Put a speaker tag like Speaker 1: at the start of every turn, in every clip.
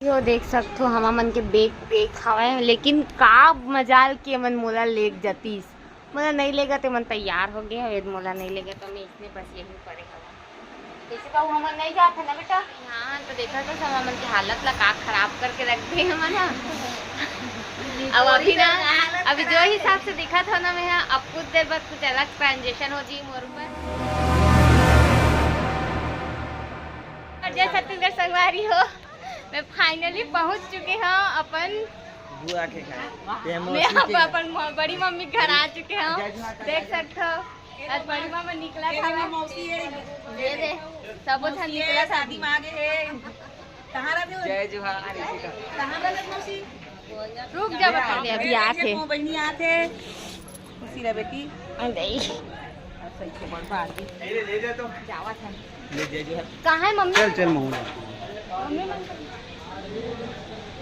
Speaker 1: यो देख सकते हो हमा मन के बेग बेग हवा लेकिन का मजाल के मन मोला लेग जातीस मोला नहीं लेगा तो मन तैयार हो गया वेद मोला नहीं लेगा तो मैं इसने बस यही पड़े हवा जैसे कहूँ हम नहीं जाते ना बेटा हाँ तो देखा तो हमा मन की हालत ला का खराब करके रख दे हम ना अब अभी ना अभी जो हिसाब से दिखा था ना मैं अब कुछ देर बाद कुछ अलग ट्रांजेक्शन हो जी मोर पर जय छत्तीसगढ़ संगवारी हो मैं फाइनली पहुंच चुके हैं अपन
Speaker 2: बुआ के घर
Speaker 1: मैं अपन बड़ी मम्मी घर आ चुके हैं देख सकते हो आज बड़ी मामा निकला था मौसी दे दे सब था निकला शादी में आगे है कहां रहते हो
Speaker 2: जय जोहार
Speaker 1: कहां रहते मौसी रुक जा बता दे अभी आते
Speaker 3: बहनी आते खुशी रे बेटी
Speaker 1: नहीं
Speaker 3: सही से बड़ बात
Speaker 2: ले जा तो
Speaker 1: जावा था
Speaker 2: ले जय जोहार
Speaker 1: कहां है मम्मी
Speaker 2: चल चल मोहन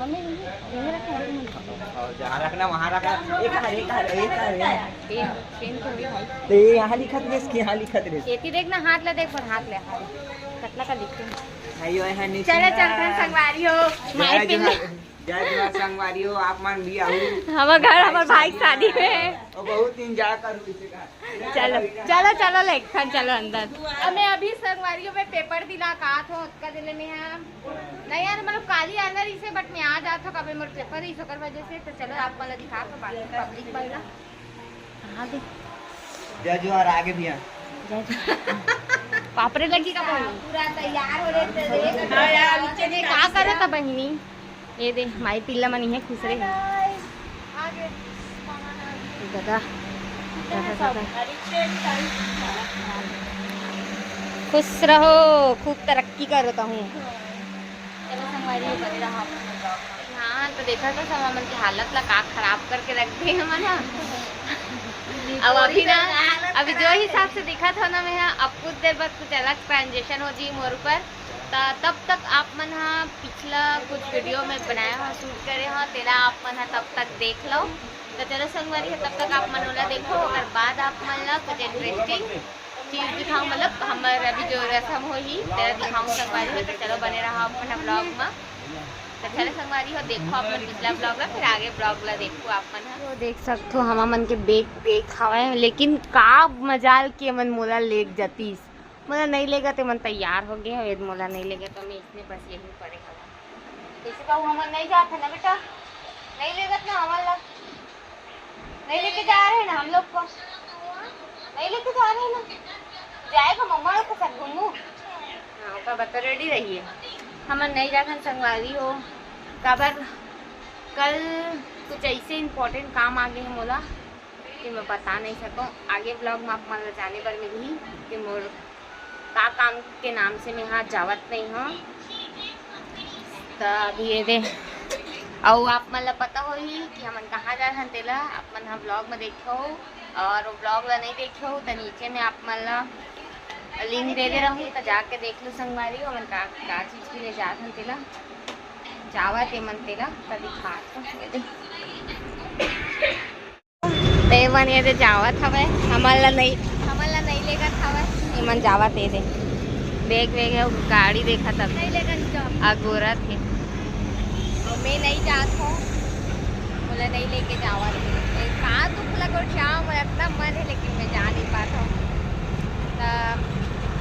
Speaker 1: मम्मी यहीं रखा
Speaker 2: और जहाँ रखना वहाँ रखना एक
Speaker 1: पेन तो भी भाई
Speaker 2: तो ये यहाँ लिखा थे इसके यहाँ लिखा थे
Speaker 1: खेती देखना हाथ ले देख पर हाथ ले हाथ कटना का लिखते
Speaker 2: आइयो यहाँ नीचे
Speaker 1: चलो चलते हैं संगवारी हो माई पिन
Speaker 2: जय जोहार संगवारी हो आप मान भी आओ
Speaker 1: हमारे घर हमारे भाई की शादी में
Speaker 2: और बहुत इंतजार करूँ इसे का
Speaker 1: चलो चलो चलो लेखन चलो अंदर अब मैं अभी संगवारियों में पेपर दिला का था उसका दिले में है नहीं यार मतलब काली आना रही से बट मैं आ जाता कभी मेरे पेपर ही सकर वजह से तो चलो आप मतलब दिखा तो बाकी पब्लिक बनना हाँ दे
Speaker 2: जय जोहार आगे भी
Speaker 1: पापरे लगी का पूरा तैयार हो रहे थे क्या करे था बहिनी ये दे माई पिल्ला मनी है खुश रहे दादा खुश रहो खूब तरक्की करता हूँ हाँ तो देखा तो सब मन की हालत ला का खराब करके रख दे हम ना अब अभी ना अभी जो हिसाब से दिखा था ना मैं अब कुछ देर बाद कुछ अलग ट्रांजेक्शन हो जी मोर पर तब तक आप मन हाँ पिछला कुछ वीडियो में बनाया हाँ शूट करे हाँ तेरा आप मन हाँ तब तक देख लो तो चलो संगवारी है तब तक आप मन वाला देखो और बाद आप मन ला कुछ इंटरेस्टिंग चीज़ दिखाऊँ मतलब हमारे अभी जो रस्म हो ही तेरा दिखाऊँ संगवारी हो तो चलो बने रहा अपना ब्लॉग में तो चलो संगवारी हो देखो अपना पिछला ब्लॉग ला फिर आगे ब्लॉग ला देखो आप मन तो देख सकते हो हमा मन के बेग बेग हवा लेकिन का मजाल के मन मोला लेग जातीस मोला नहीं लेगा तो मन तैयार हो गया वेद मोला नहीं लेगा तो मैं इसने बस यही पड़े हवा जैसे कहूँ हम नहीं जाते ना बेटा नहीं लेगा ना हमारा नहीं लेके जा रहे हैं ना हम लोग को नहीं लेके जा रहे हैं ना जाएगा मम्मा लोग के साथ घूमू हाँ उसका बता रेडी रहिए हम नहीं जाकर संगवारी हो कबर कल कुछ ऐसे इम्पोर्टेंट काम आ गए हैं मोला कि मैं बता नहीं सकूँ आगे ब्लॉग में आप मान जाने पर मिली कि मोर का काम के नाम से मैं यहाँ जावत नहीं हूँ तो अभी ये दे और आप मतलब पता हो ही कि हम कहाँ जा रहे तेला आप मन हाँ ब्लॉग में देखो और वो ब्लॉग ला नहीं देखो तो नीचे में आप मतलब लिंक दे दे रहूँ तो जाके देख लो संगवारी हो मन का चीज़ के लिए जा रहे तेला जावा ते मन तेला तो दिखा तो मन ये दे जावत हवे हमारा नहीं लेगा था मन जावा ते दे बैग वेग है गाड़ी देखा तब नहीं लेगा अगोरा थे मैं नहीं जात हूँ बोला नहीं लेके जावा कहाँ दुख लगा शाम और इतना मन है लेकिन मैं जा नहीं पाता हूँ तो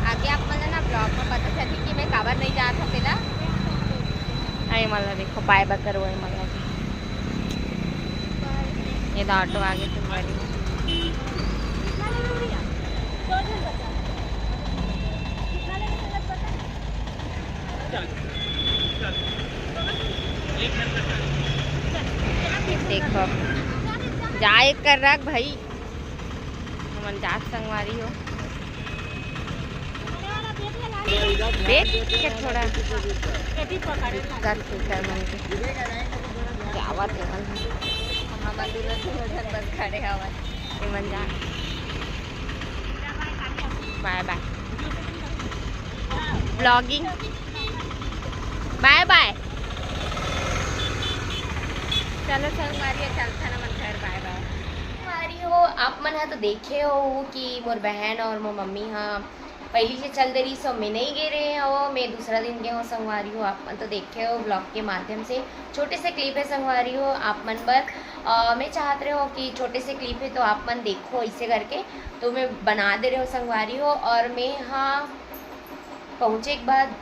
Speaker 1: आगे आप मतलब ना ब्लॉग में पता चली कि मैं काबर नहीं जाता हूँ पहला अरे मतलब देखो पाए बकर हुए मतलब ये तो ऑटो आगे तुम्हारी देखो जाए कर रख भाई हम जात संगवारी हो देख के थोड़ा कर फिकर मन के जावत है मन हम दूर बस खड़े हवा मन जा bye bye blogging bye bye चलो संगवारी चलता ना मन घर बाय बाय हो आप मन हाँ तो देखे हो कि मोर बहन और मोर मम्मी हाँ पहली से चल दे रही सो मैं नहीं गे रहे हैं वो मैं दूसरा दिन गए हो संगवारी हो आप मन तो देखे हो ब्लॉग के माध्यम से छोटे से क्लिप है संगवारी हो आप मन पर मैं चाहते रहे हो कि छोटे से क्लिप है तो आप मन देखो इसे करके तो मैं बना दे रहे हो संगवारी हो। और मैं यहाँ पहुँचे के बाद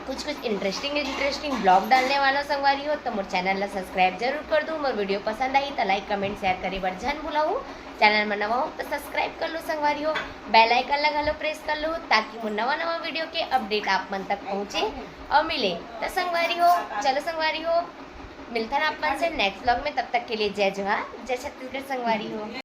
Speaker 1: कुछ इंटरेस्टिंग ब्लॉग डालने वाला संगवारी हो तो मोर चैनल ला सब्सक्राइब जरूर कर दूँ। मोर वीडियो पसंद आई तो लाइक कमेंट शेयर करे बर झन भुलाऊँ। चैनल में नवा हो तो सब्सक्राइब कर लो संगवारी हो, बेल आइकन ला घलो प्रेस कर लो ताकि मोर नवा वीडियो के अपडेट आप मन तक पहुँचे और मिले। तो संगवारी हो चलो संगवारी हो मिलता है आप मन से नेक्स्ट ब्लॉग में, तब तक के लिए जय जोहार जय छत्तीसगढ़ संगवारी हो।